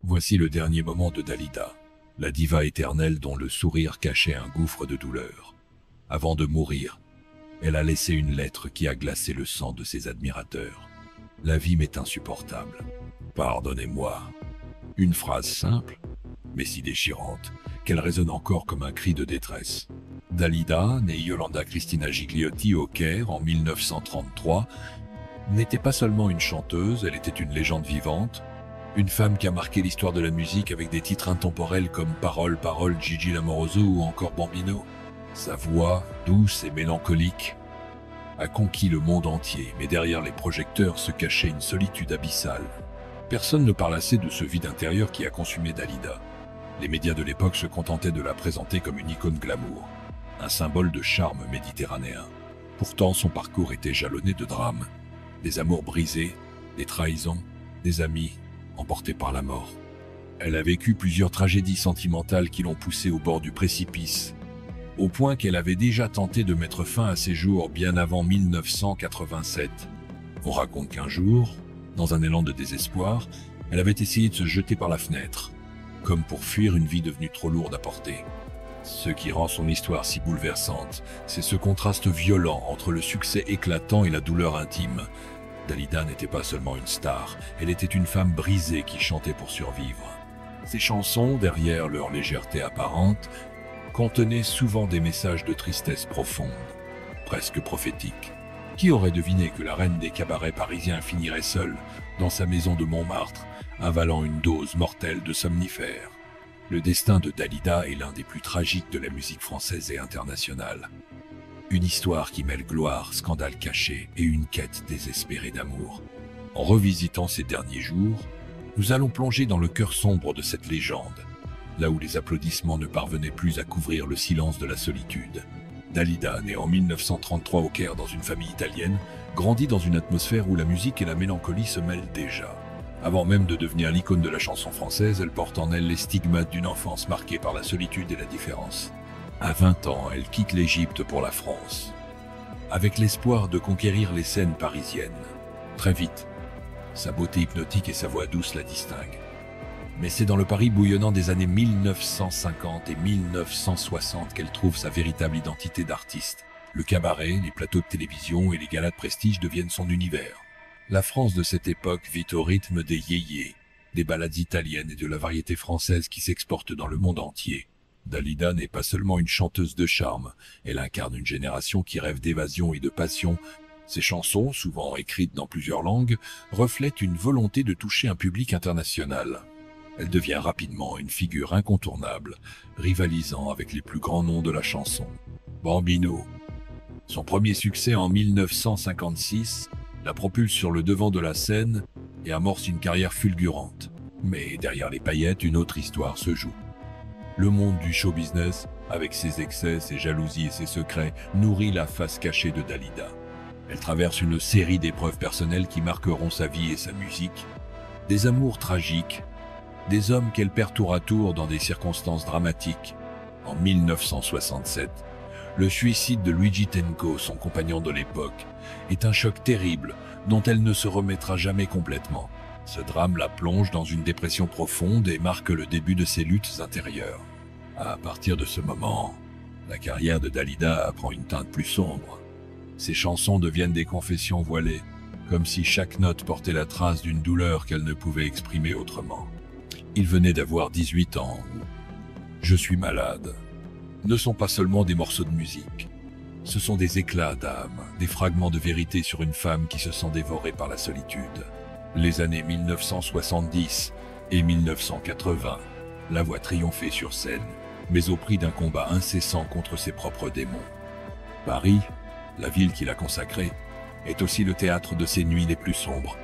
Voici le dernier moment de Dalida, la diva éternelle dont le sourire cachait un gouffre de douleur. Avant de mourir, elle a laissé une lettre qui a glacé le sang de ses admirateurs. La vie m'est insupportable. Pardonnez-moi. Une phrase simple, mais si déchirante, qu'elle résonne encore comme un cri de détresse. Dalida, née Yolanda Cristina Gigliotti au Caire en 1933, n'était pas seulement une chanteuse, elle était une légende vivante, une femme qui a marqué l'histoire de la musique avec des titres intemporels comme Parole, Parole, Gigi Lamoroso ou encore Bambino. Sa voix, douce et mélancolique, a conquis le monde entier, mais derrière les projecteurs se cachait une solitude abyssale. Personne ne parle assez de ce vide intérieur qui a consumé Dalida. Les médias de l'époque se contentaient de la présenter comme une icône glamour, un symbole de charme méditerranéen. Pourtant, son parcours était jalonné de drames, des amours brisés, des trahisons, des amis emportés par la mort. Elle a vécu plusieurs tragédies sentimentales qui l'ont poussée au bord du précipice, au point qu'elle avait déjà tenté de mettre fin à ses jours bien avant 1987. On raconte qu'un jour, dans un élan de désespoir, elle avait essayé de se jeter par la fenêtre, comme pour fuir une vie devenue trop lourde à porter. Ce qui rend son histoire si bouleversante, c'est ce contraste violent entre le succès éclatant et la douleur intime. Dalida n'était pas seulement une star, elle était une femme brisée qui chantait pour survivre. Ses chansons, derrière leur légèreté apparente, contenaient souvent des messages de tristesse profonde, presque prophétiques. Qui aurait deviné que la reine des cabarets parisiens finirait seule, dans sa maison de Montmartre, avalant une dose mortelle de somnifères? Le destin de Dalida est l'un des plus tragiques de la musique française et internationale. Une histoire qui mêle gloire, scandale caché et une quête désespérée d'amour. En revisitant ces derniers jours, nous allons plonger dans le cœur sombre de cette légende, là où les applaudissements ne parvenaient plus à couvrir le silence de la solitude. Dalida, née en 1933 au Caire dans une famille italienne, grandit dans une atmosphère où la musique et la mélancolie se mêlent déjà. Avant même de devenir l'icône de la chanson française, elle porte en elle les stigmates d'une enfance marquée par la solitude et la différence. À 20 ans, elle quitte l'Égypte pour la France, avec l'espoir de conquérir les scènes parisiennes. Très vite, sa beauté hypnotique et sa voix douce la distinguent. Mais c'est dans le Paris bouillonnant des années 1950 et 1960 qu'elle trouve sa véritable identité d'artiste. Le cabaret, les plateaux de télévision et les galas de prestige deviennent son univers. La France de cette époque vit au rythme des yéyés, des ballades italiennes et de la variété française qui s'exportent dans le monde entier. Dalida n'est pas seulement une chanteuse de charme, elle incarne une génération qui rêve d'évasion et de passion. Ses chansons, souvent écrites dans plusieurs langues, reflètent une volonté de toucher un public international. Elle devient rapidement une figure incontournable, rivalisant avec les plus grands noms de la chanson. Bambino. Son premier succès en 1956 la propulse sur le devant de la scène et amorce une carrière fulgurante. Mais derrière les paillettes, une autre histoire se joue. Le monde du show business, avec ses excès, ses jalousies et ses secrets, nourrit la face cachée de Dalida. Elle traverse une série d'épreuves personnelles qui marqueront sa vie et sa musique. Des amours tragiques, des hommes qu'elle perd tour à tour dans des circonstances dramatiques. En 1967, le suicide de Luigi Tenco, son compagnon de l'époque, est un choc terrible dont elle ne se remettra jamais complètement. Ce drame la plonge dans une dépression profonde et marque le début de ses luttes intérieures. À partir de ce moment, la carrière de Dalida prend une teinte plus sombre. Ses chansons deviennent des confessions voilées, comme si chaque note portait la trace d'une douleur qu'elle ne pouvait exprimer autrement. Il venait d'avoir 18 ans. Je suis malade ne sont pas seulement des morceaux de musique. Ce sont des éclats d'âme, des fragments de vérité sur une femme qui se sent dévorée par la solitude. Les années 1970 et 1980 la voit triompher sur scène, mais au prix d'un combat incessant contre ses propres démons. Paris, la ville qu'il a consacrée, est aussi le théâtre de ses nuits les plus sombres.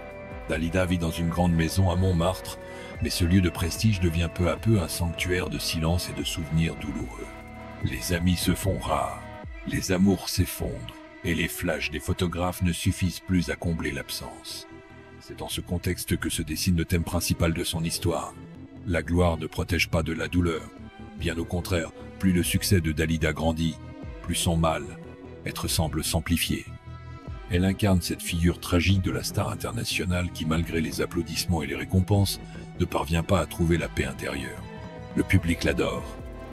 Dalida vit dans une grande maison à Montmartre, mais ce lieu de prestige devient peu à peu un sanctuaire de silence et de souvenirs douloureux. Les amis se font rares, les amours s'effondrent, et les flashs des photographes ne suffisent plus à combler l'absence. C'est dans ce contexte que se dessine le thème principal de son histoire. La gloire ne protège pas de la douleur. Bien au contraire, plus le succès de Dalida grandit, plus son mal, être semble s'amplifier. Elle incarne cette figure tragique de la star internationale qui, malgré les applaudissements et les récompenses, ne parvient pas à trouver la paix intérieure. Le public l'adore,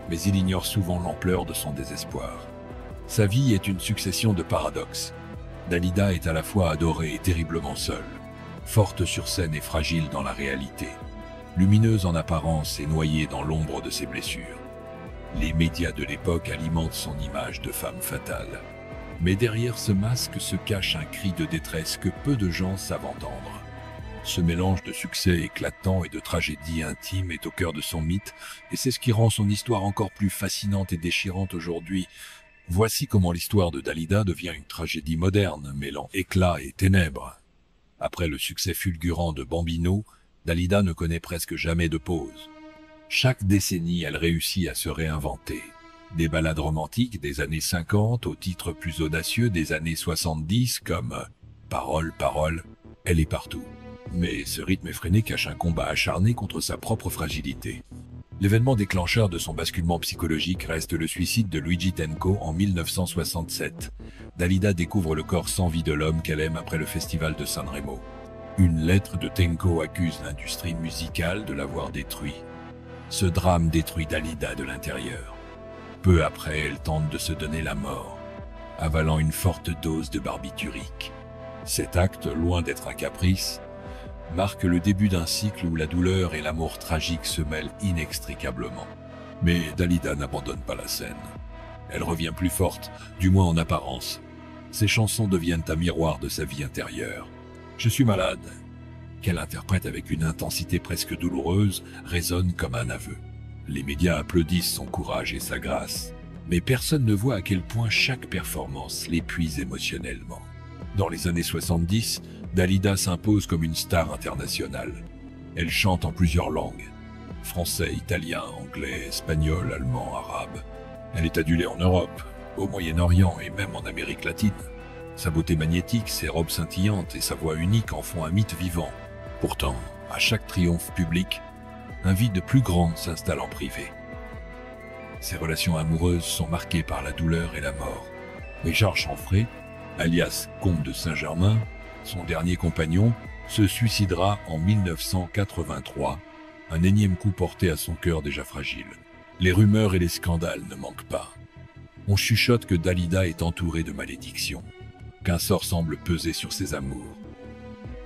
mais il ignore souvent l'ampleur de son désespoir. Sa vie est une succession de paradoxes. Dalida est à la fois adorée et terriblement seule, forte sur scène et fragile dans la réalité, lumineuse en apparence et noyée dans l'ombre de ses blessures. Les médias de l'époque alimentent son image de femme fatale. Mais derrière ce masque se cache un cri de détresse que peu de gens savent entendre. Ce mélange de succès éclatant et de tragédie intime est au cœur de son mythe, et c'est ce qui rend son histoire encore plus fascinante et déchirante aujourd'hui. Voici comment l'histoire de Dalida devient une tragédie moderne, mêlant éclat et ténèbres. Après le succès fulgurant de Bambino, Dalida ne connaît presque jamais de pause. Chaque décennie, elle réussit à se réinventer. Des ballades romantiques des années 50 aux titres plus audacieux des années 70 comme « Parole, parole », elle est partout. Mais ce rythme effréné cache un combat acharné contre sa propre fragilité. L'événement déclencheur de son basculement psychologique reste le suicide de Luigi Tenco en 1967. Dalida découvre le corps sans vie de l'homme qu'elle aime après le festival de Sanremo. Une lettre de Tenco accuse l'industrie musicale de l'avoir détruit. Ce drame détruit Dalida de l'intérieur. Peu après, elle tente de se donner la mort, avalant une forte dose de barbiturique. Cet acte, loin d'être un caprice, marque le début d'un cycle où la douleur et l'amour tragique se mêlent inextricablement. Mais Dalida n'abandonne pas la scène. Elle revient plus forte, du moins en apparence. Ses chansons deviennent un miroir de sa vie intérieure. « Je suis malade », qu'elle interprète avec une intensité presque douloureuse, résonne comme un aveu. Les médias applaudissent son courage et sa grâce, mais personne ne voit à quel point chaque performance l'épuise émotionnellement. Dans les années 70, Dalida s'impose comme une star internationale. Elle chante en plusieurs langues, français, italien, anglais, espagnol, allemand, arabe. Elle est adulée en Europe, au Moyen-Orient et même en Amérique latine. Sa beauté magnétique, ses robes scintillantes et sa voix unique en font un mythe vivant. Pourtant, à chaque triomphe public, un vide plus grand s'installe en privé. Ses relations amoureuses sont marquées par la douleur et la mort. Richard Chanfray, alias Comte de Saint-Germain, son dernier compagnon, se suicidera en 1983, un énième coup porté à son cœur déjà fragile. Les rumeurs et les scandales ne manquent pas. On chuchote que Dalida est entourée de malédictions, qu'un sort semble peser sur ses amours.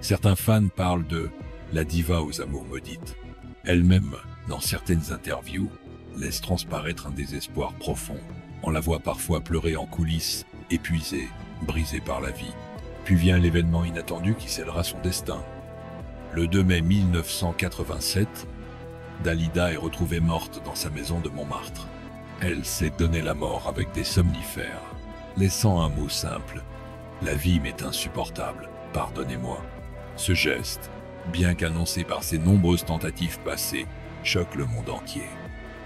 Certains fans parlent de « la diva aux amours maudites ». Elle-même, dans certaines interviews, laisse transparaître un désespoir profond. On la voit parfois pleurer en coulisses, épuisée, brisée par la vie. Puis vient l'événement inattendu qui scellera son destin. Le 2 mai 1987, Dalida est retrouvée morte dans sa maison de Montmartre. Elle s'est donné la mort avec des somnifères, laissant un mot simple. « La vie m'est insupportable, pardonnez-moi ». Ce geste, bien qu'annoncé par ses nombreuses tentatives passées, choque le monde entier.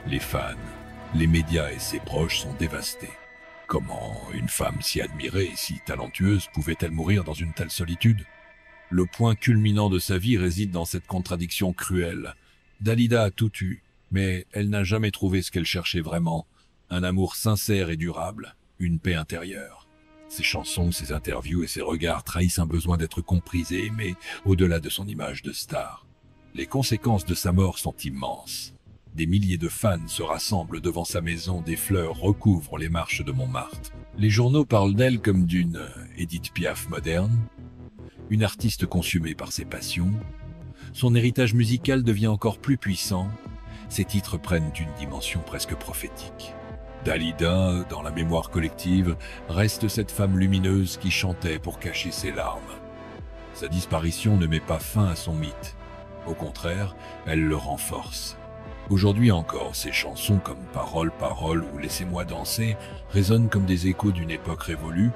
Les fans, les médias et ses proches sont dévastés. Comment une femme si admirée et si talentueuse pouvait-elle mourir dans une telle solitude? Le point culminant de sa vie réside dans cette contradiction cruelle. Dalida a tout eu, mais elle n'a jamais trouvé ce qu'elle cherchait vraiment, un amour sincère et durable, une paix intérieure. Ses chansons, ses interviews et ses regards trahissent un besoin d'être comprise et aimée au-delà de son image de star. Les conséquences de sa mort sont immenses. Des milliers de fans se rassemblent devant sa maison, des fleurs recouvrent les marches de Montmartre. Les journaux parlent d'elle comme d'une Édith Piaf moderne, une artiste consumée par ses passions. Son héritage musical devient encore plus puissant. Ses titres prennent une dimension presque prophétique. Dalida, dans la mémoire collective, reste cette femme lumineuse qui chantait pour cacher ses larmes. Sa disparition ne met pas fin à son mythe. Au contraire, elle le renforce. Aujourd'hui encore, ses chansons comme « Parole, parole » ou « Laissez-moi danser » résonnent comme des échos d'une époque révolue,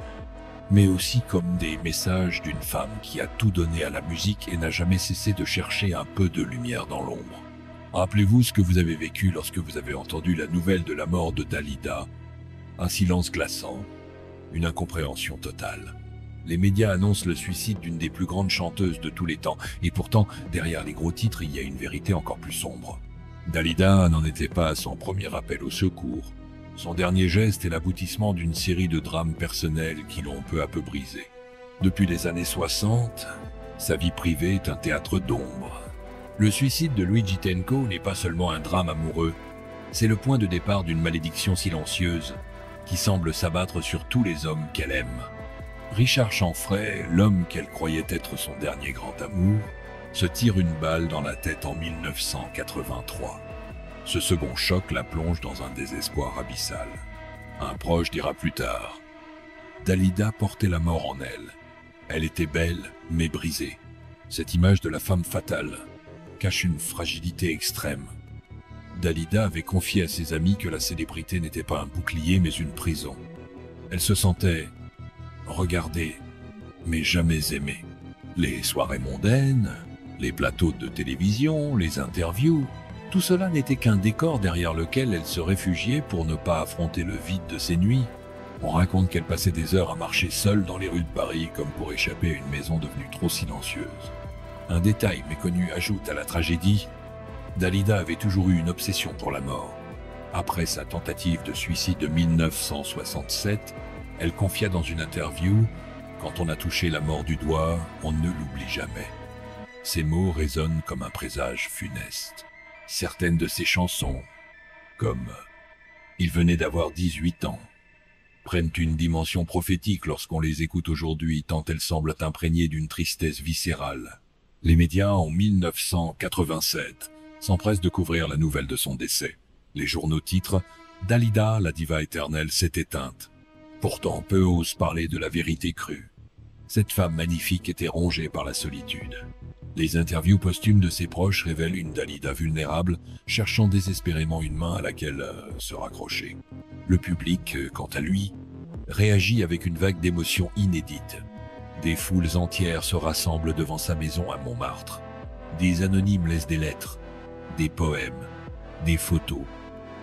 mais aussi comme des messages d'une femme qui a tout donné à la musique et n'a jamais cessé de chercher un peu de lumière dans l'ombre. Rappelez-vous ce que vous avez vécu lorsque vous avez entendu la nouvelle de la mort de Dalida. Un silence glaçant, une incompréhension totale. Les médias annoncent le suicide d'une des plus grandes chanteuses de tous les temps, et pourtant, derrière les gros titres, il y a une vérité encore plus sombre. Dalida n'en était pas à son premier appel au secours. Son dernier geste est l'aboutissement d'une série de drames personnels qui l'ont peu à peu brisé. Depuis les années 60, sa vie privée est un théâtre d'ombre. Le suicide de Luigi Tenco n'est pas seulement un drame amoureux, c'est le point de départ d'une malédiction silencieuse qui semble s'abattre sur tous les hommes qu'elle aime. Richard Chanfray, l'homme qu'elle croyait être son dernier grand amour, se tire une balle dans la tête en 1983. Ce second choc la plonge dans un désespoir abyssal. Un proche dira plus tard « Dalida portait la mort en elle. Elle était belle, mais brisée. Cette image de la femme fatale cache une fragilité extrême. Dalida avait confié à ses amis que la célébrité n'était pas un bouclier, mais une prison. Elle se sentait regardée, mais jamais aimée. Les soirées mondaines, les plateaux de télévision, les interviews, tout cela n'était qu'un décor derrière lequel elle se réfugiait pour ne pas affronter le vide de ses nuits. On raconte qu'elle passait des heures à marcher seule dans les rues de Paris comme pour échapper à une maison devenue trop silencieuse. Un détail méconnu ajoute à la tragédie. Dalida avait toujours eu une obsession pour la mort. Après sa tentative de suicide de 1967, elle confia dans une interview « Quand on a touché la mort du doigt, on ne l'oublie jamais ». Ces mots résonnent comme un présage funeste. Certaines de ses chansons, comme « Il venait d'avoir 18 ans », prennent une dimension prophétique lorsqu'on les écoute aujourd'hui tant elles semblent imprégnées d'une tristesse viscérale. Les médias, en 1987, s'empressent de couvrir la nouvelle de son décès. Les journaux titrent « Dalida, la diva éternelle, s'est éteinte ». Pourtant, peu osent parler de la vérité crue. Cette femme magnifique était rongée par la solitude. Les interviews posthumes de ses proches révèlent une Dalida vulnérable, cherchant désespérément une main à laquelle se raccrocher. Le public, quant à lui, réagit avec une vague d'émotions inédites. Des foules entières se rassemblent devant sa maison à Montmartre. Des anonymes laissent des lettres, des poèmes, des photos.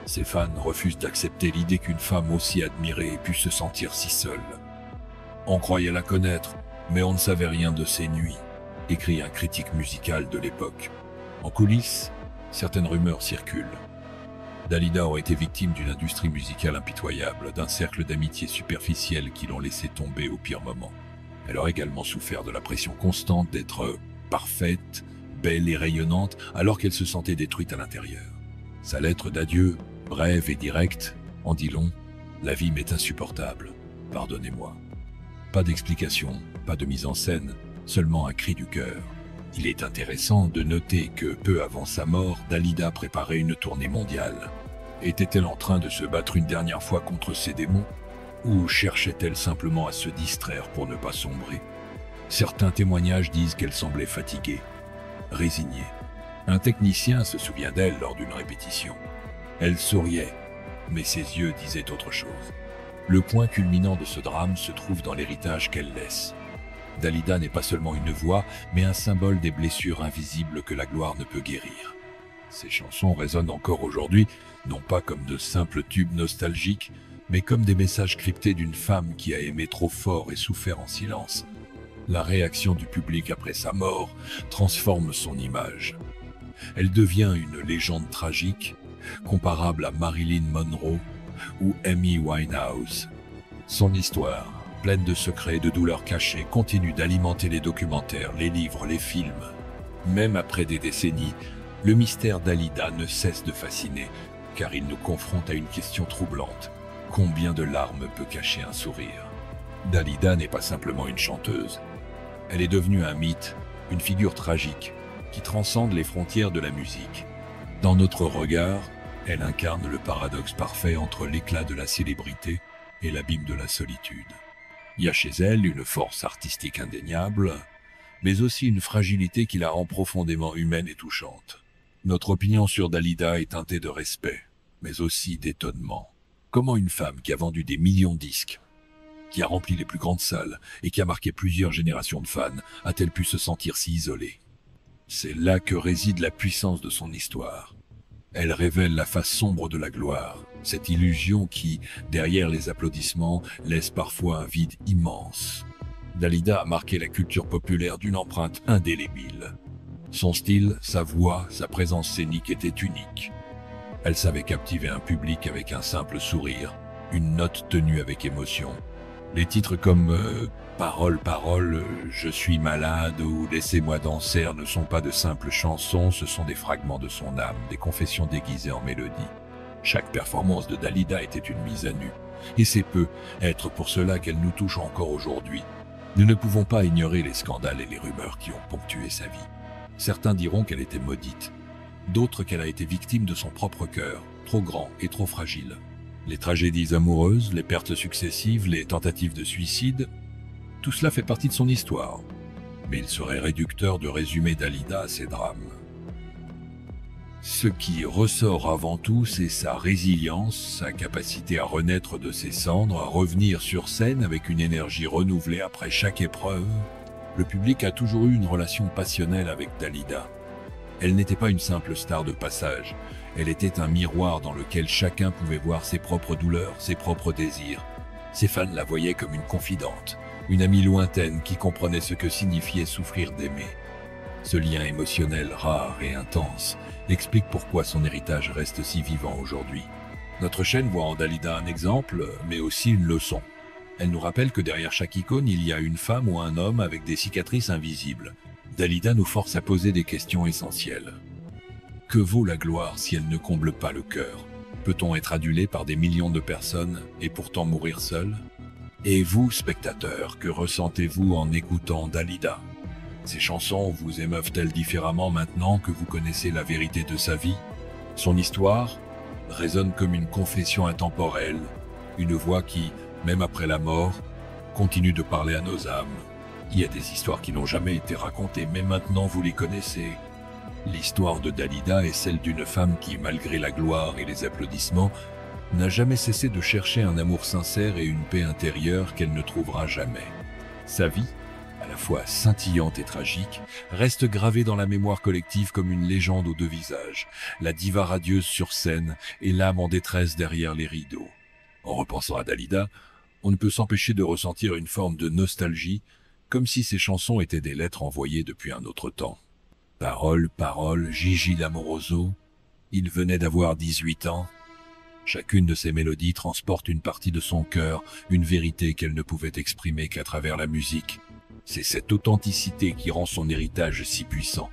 Ses fans refusent d'accepter l'idée qu'une femme aussi admirée ait pu se sentir si seule. « On croyait la connaître, mais on ne savait rien de ses nuits », écrit un critique musical de l'époque. En coulisses, certaines rumeurs circulent. Dalida aurait été victime d'une industrie musicale impitoyable, d'un cercle d'amitié superficielle qui l'ont laissé tomber au pire moment. Elle aurait également souffert de la pression constante d'être parfaite, belle et rayonnante, alors qu'elle se sentait détruite à l'intérieur. Sa lettre d'adieu, brève et directe, en dit long. « La vie m'est insupportable, pardonnez-moi ». Pas d'explication, pas de mise en scène, seulement un cri du cœur. Il est intéressant de noter que, peu avant sa mort, Dalida préparait une tournée mondiale. Était-elle en train de se battre une dernière fois contre ses démons? Ou cherchait-elle simplement à se distraire pour ne pas sombrer? Certains témoignages disent qu'elle semblait fatiguée, résignée. Un technicien se souvient d'elle lors d'une répétition. Elle souriait, mais ses yeux disaient autre chose. Le point culminant de ce drame se trouve dans l'héritage qu'elle laisse. Dalida n'est pas seulement une voix, mais un symbole des blessures invisibles que la gloire ne peut guérir. Ses chansons résonnent encore aujourd'hui, non pas comme de simples tubes nostalgiques, mais comme des messages cryptés d'une femme qui a aimé trop fort et souffert en silence. La réaction du public après sa mort transforme son image. Elle devient une légende tragique, comparable à Marilyn Monroe ou Amy Winehouse. Son histoire, pleine de secrets et de douleurs cachées, continue d'alimenter les documentaires, les livres, les films. Même après des décennies, le mystère Dalida ne cesse de fasciner, car il nous confronte à une question troublante. Combien de larmes peut cacher un sourire? Dalida n'est pas simplement une chanteuse. Elle est devenue un mythe, une figure tragique, qui transcende les frontières de la musique. Dans notre regard, elle incarne le paradoxe parfait entre l'éclat de la célébrité et l'abîme de la solitude. Il y a chez elle une force artistique indéniable, mais aussi une fragilité qui la rend profondément humaine et touchante. Notre opinion sur Dalida est teintée de respect, mais aussi d'étonnement. Comment une femme qui a vendu des millions de disques, qui a rempli les plus grandes salles et qui a marqué plusieurs générations de fans, a-t-elle pu se sentir si isolée? C'est là que réside la puissance de son histoire. Elle révèle la face sombre de la gloire, cette illusion qui, derrière les applaudissements, laisse parfois un vide immense. Dalida a marqué la culture populaire d'une empreinte indélébile. Son style, sa voix, sa présence scénique étaient uniques. Elle savait captiver un public avec un simple sourire, une note tenue avec émotion. Les titres comme Parole, parole, je suis malade ou Laissez-moi danser ne sont pas de simples chansons, ce sont des fragments de son âme, des confessions déguisées en mélodie. Chaque performance de Dalida était une mise à nu, et c'est peu être pour cela qu'elle nous touche encore aujourd'hui. Nous ne pouvons pas ignorer les scandales et les rumeurs qui ont ponctué sa vie. Certains diront qu'elle était maudite, d'autres qu'elle a été victime de son propre cœur, trop grand et trop fragile. Les tragédies amoureuses, les pertes successives, les tentatives de suicide, tout cela fait partie de son histoire. Mais il serait réducteur de résumer Dalida à ses drames. Ce qui ressort avant tout, c'est sa résilience, sa capacité à renaître de ses cendres, à revenir sur scène avec une énergie renouvelée après chaque épreuve. Le public a toujours eu une relation passionnelle avec Dalida. Elle n'était pas une simple star de passage, elle était un miroir dans lequel chacun pouvait voir ses propres douleurs, ses propres désirs. Ses fans la voyaient comme une confidente, une amie lointaine qui comprenait ce que signifiait souffrir d'aimer. Ce lien émotionnel rare et intense explique pourquoi son héritage reste si vivant aujourd'hui. Notre chaîne voit en Dalida un exemple, mais aussi une leçon. Elle nous rappelle que derrière chaque icône, il y a une femme ou un homme avec des cicatrices invisibles. Dalida nous force à poser des questions essentielles. Que vaut la gloire si elle ne comble pas le cœur? Peut-on être adulé par des millions de personnes et pourtant mourir seul? Et vous, spectateurs, que ressentez-vous en écoutant Dalida? Ces chansons vous émeuvent-elles différemment maintenant que vous connaissez la vérité de sa vie? Son histoire résonne comme une confession intemporelle, une voix qui, même après la mort, continue de parler à nos âmes. Il y a des histoires qui n'ont jamais été racontées, mais maintenant vous les connaissez. L'histoire de Dalida est celle d'une femme qui, malgré la gloire et les applaudissements, n'a jamais cessé de chercher un amour sincère et une paix intérieure qu'elle ne trouvera jamais. Sa vie, à la fois scintillante et tragique, reste gravée dans la mémoire collective comme une légende aux deux visages, la diva radieuse sur scène et l'âme en détresse derrière les rideaux. En repensant à Dalida, on ne peut s'empêcher de ressentir une forme de nostalgie, comme si ces chansons étaient des lettres envoyées depuis un autre temps. Parole, parole, Gigi l'amoroso, il venait d'avoir 18 ans. Chacune de ces mélodies transporte une partie de son cœur, une vérité qu'elle ne pouvait exprimer qu'à travers la musique. C'est cette authenticité qui rend son héritage si puissant.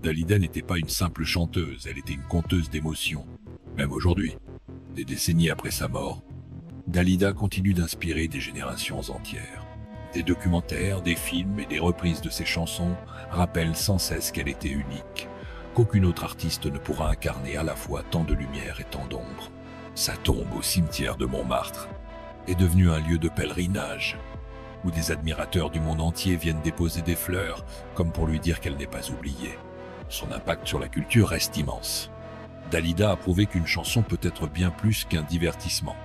Dalida n'était pas une simple chanteuse, elle était une conteuse d'émotions. Même aujourd'hui, des décennies après sa mort, Dalida continue d'inspirer des générations entières. Des documentaires, des films et des reprises de ses chansons rappellent sans cesse qu'elle était unique, qu'aucune autre artiste ne pourra incarner à la fois tant de lumière et tant d'ombre. Sa tombe au cimetière de Montmartre est devenue un lieu de pèlerinage, où des admirateurs du monde entier viennent déposer des fleurs, comme pour lui dire qu'elle n'est pas oubliée. Son impact sur la culture reste immense. Dalida a prouvé qu'une chanson peut être bien plus qu'un divertissement.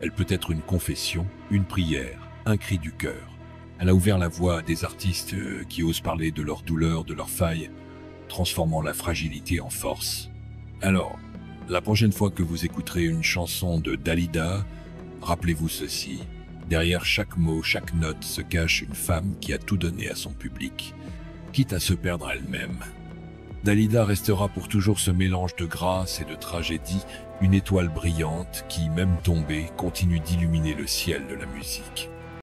Elle peut être une confession, une prière, un cri du cœur. Elle a ouvert la voie à des artistes qui osent parler de leurs douleurs, de leurs failles, transformant la fragilité en force. Alors, la prochaine fois que vous écouterez une chanson de Dalida, rappelez-vous ceci. Derrière chaque mot, chaque note se cache une femme qui a tout donné à son public, quitte à se perdre elle-même. Dalida restera pour toujours ce mélange de grâce et de tragédie, une étoile brillante qui, même tombée, continue d'illuminer le ciel de la musique.